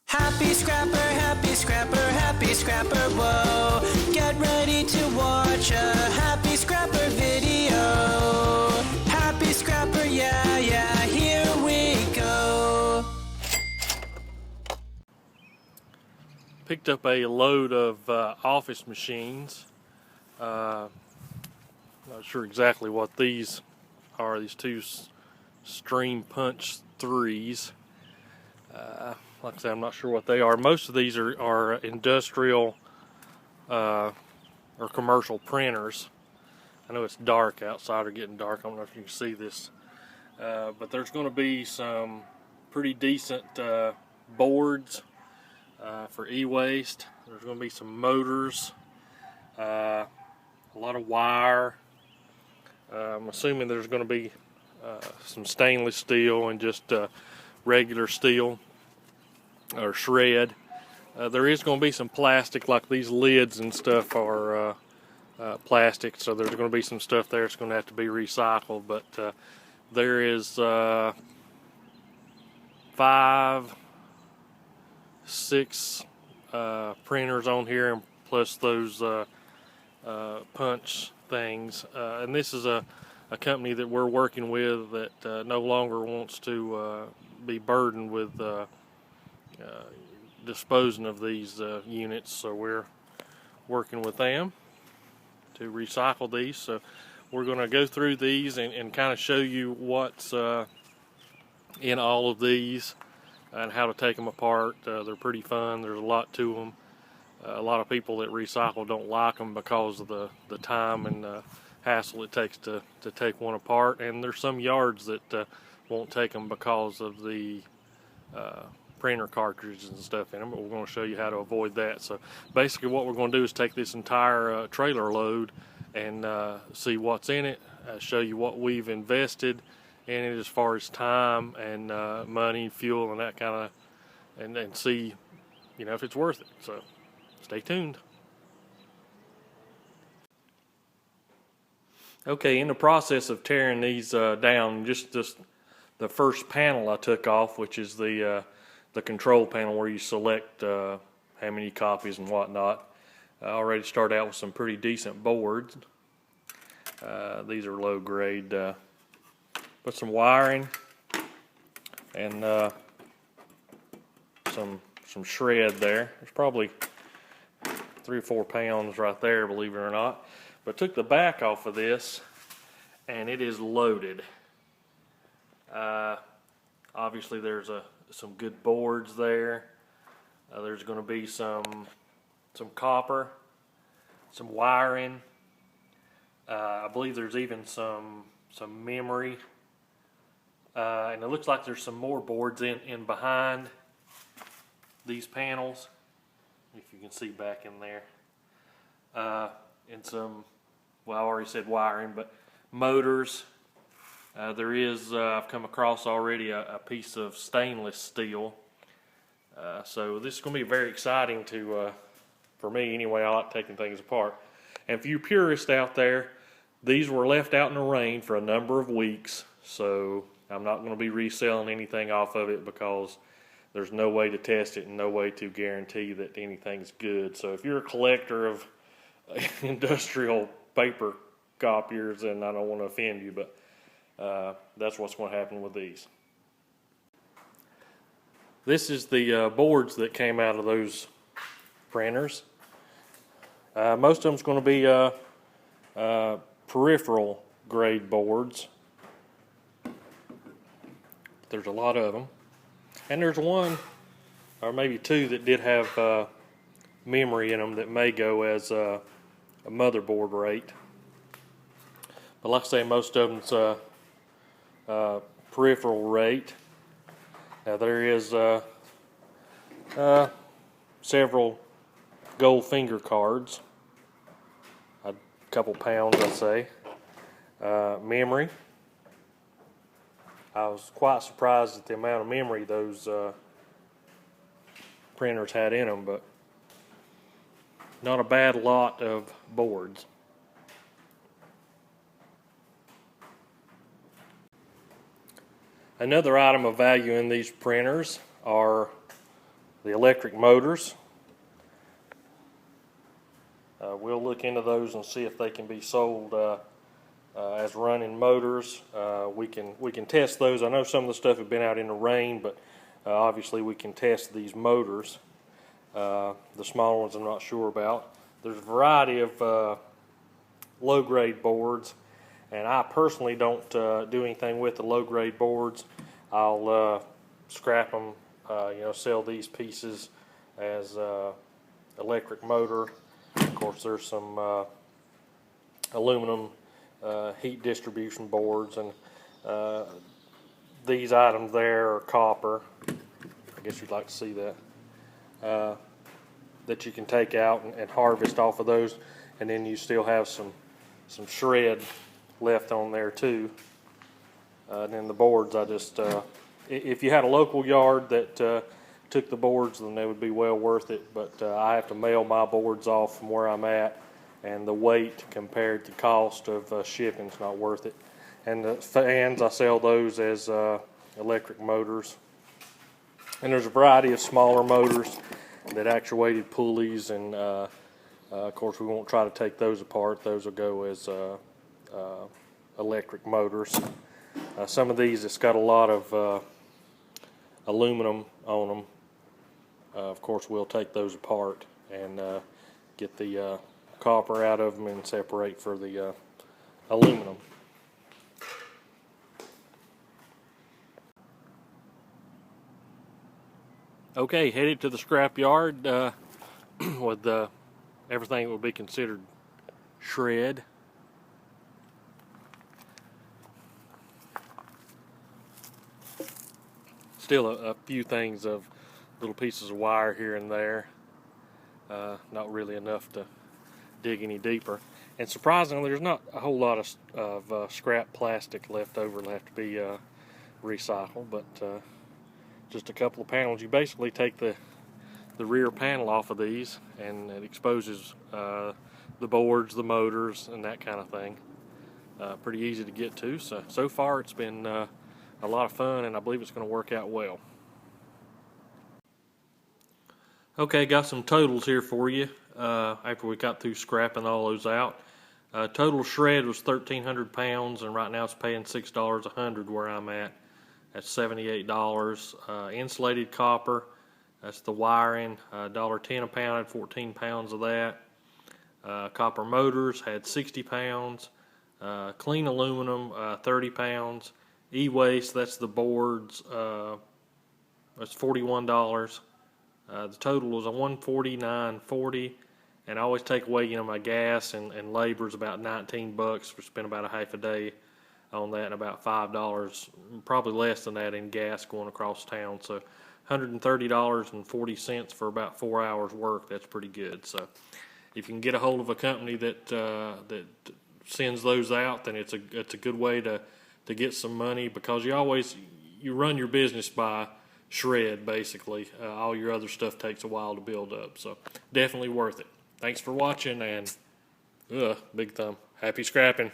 Happy scrapper, happy scrapper, happy scrapper, whoa. Get ready to watch a happy scrapper video. Happy scrapper, yeah, yeah, here we go. Picked up a load of office machines. Not sure exactly what these are, these two Stream Punch 3s. Like I said, I'm not sure what they are. Most of these are industrial or commercial printers. I know it's dark outside, or getting dark. I don't know if you can see this. But there's going to be some pretty decent boards for e-waste. There's going to be some motors, a lot of wire. I'm assuming there's going to be some stainless steel and just regular steel or shred. There is going to be some plastic, like these lids and stuff are plastic, so there's going to be some stuff there that's going to have to be recycled. But there is 5, 6 printers on here, and plus those punch things. And this is a company that we're working with that no longer wants to be burdened with disposing of these units, so we're working with them to recycle these. So we're going to go through these and kind of show you what's in all of these and how to take them apart. They're pretty fun. There's a lot to them. A lot of people that recycle don't like them because of the time and hassle it takes to take one apart, and there's some yards that won't take them because of the printer cartridges and stuff in them, but we're going to show you how to avoid that. So basically what we're going to do is take this entire trailer load and see what's in it, show you what we've invested in it as far as time and money, fuel, and that kind of, and see, you know, if it's worth it. So stay tuned. Okay, in the process of tearing these down, just the first panel I took off, which is the control panel where you select how many copies and whatnot. I already started out with some pretty decent boards. These are low grade. Put some wiring and some shred there. There's probably 3 or 4 pounds right there, believe it or not. But took the back off of this, and it is loaded. Obviously there's some good boards there. There's going to be some copper, some wiring. I believe there's even some memory, and it looks like there's some more boards in behind these panels, if you can see back in there, and some, well, I already said wiring, but motors. There is, I've come across already a piece of stainless steel. So this is going to be very exciting for me anyway. I like taking things apart. And for you purists out there, these were left out in the rain for a number of weeks. So I'm not going to be reselling anything off of it because there's no way to test it and no way to guarantee that anything's good. So if you're a collector of industrial paper copiers, and I don't want to offend you, but that's what's going to happen with these. This is the boards that came out of those printers. Most of them's going to be peripheral grade boards. There's a lot of them, and there's one or maybe 2 that did have memory in them that may go as a motherboard rate. But like I say, most of them's peripheral rate. Now there is several gold finger cards, a couple pounds I'd say. Memory. I was quite surprised at the amount of memory those printers had in them, but not a bad lot of boards. Another item of value in these printers are the electric motors. We'll look into those and see if they can be sold as running motors. We can test those. I know some of the stuff have been out in the rain, but obviously we can test these motors. The small ones I'm not sure about. There's a variety of low-grade boards, and I personally don't do anything with the low-grade boards. I'll scrap them, sell these pieces as electric motor. Of course, there's some aluminum heat distribution boards, and these items there are copper. I guess you'd like to see that. That you can take out and harvest off of those, and then you still have some shred left on there too. And then the boards, I just if you had a local yard that took the boards, then they would be well worth it. But I have to mail my boards off from where I'm at, and the weight compared to cost of shipping is not worth it. And the fans, I sell those as electric motors. And there's a variety of smaller motors that actuated pulleys, and of course we won't try to take those apart. Those will go as electric motors. Some of these, it's got a lot of aluminum on them. Of course we'll take those apart and get the copper out of them and separate for the aluminum. Okay, headed to the scrap yard with everything that would be considered shred. Still a few things of little pieces of wire here and there. Not really enough to dig any deeper. And surprisingly, there's not a whole lot of scrap plastic left over. It'll have to be recycled, but just a couple of panels. You basically take the rear panel off of these, and it exposes the boards, the motors, and that kind of thing. Pretty easy to get to. So far it's been a lot of fun, and I believe it's going to work out well. Okay, got some totals here for you after we got through scrapping all those out. Total shred was 1,300 pounds, and right now it's paying $6 a hundred where I'm at. That's $78. Insulated copper, that's the wiring, $1.10 a pound, had 14 pounds of that. Copper motors had 60 pounds. Clean aluminum, 30 pounds. E-waste, that's the boards, that's $41. The total was a $149.40, and I always take away, my gas and labor is about $19. We spent about a half a day on that, and about $5, probably less than that in gas going across town. So $130.40 for about 4 hours work. That's pretty good. So if you can get a hold of a company that that sends those out, then it's a good way to get some money, because you run your business by shred basically. All your other stuff takes a while to build up. So definitely worth it. Thanks for watching, and big thumb. Happy scrapping.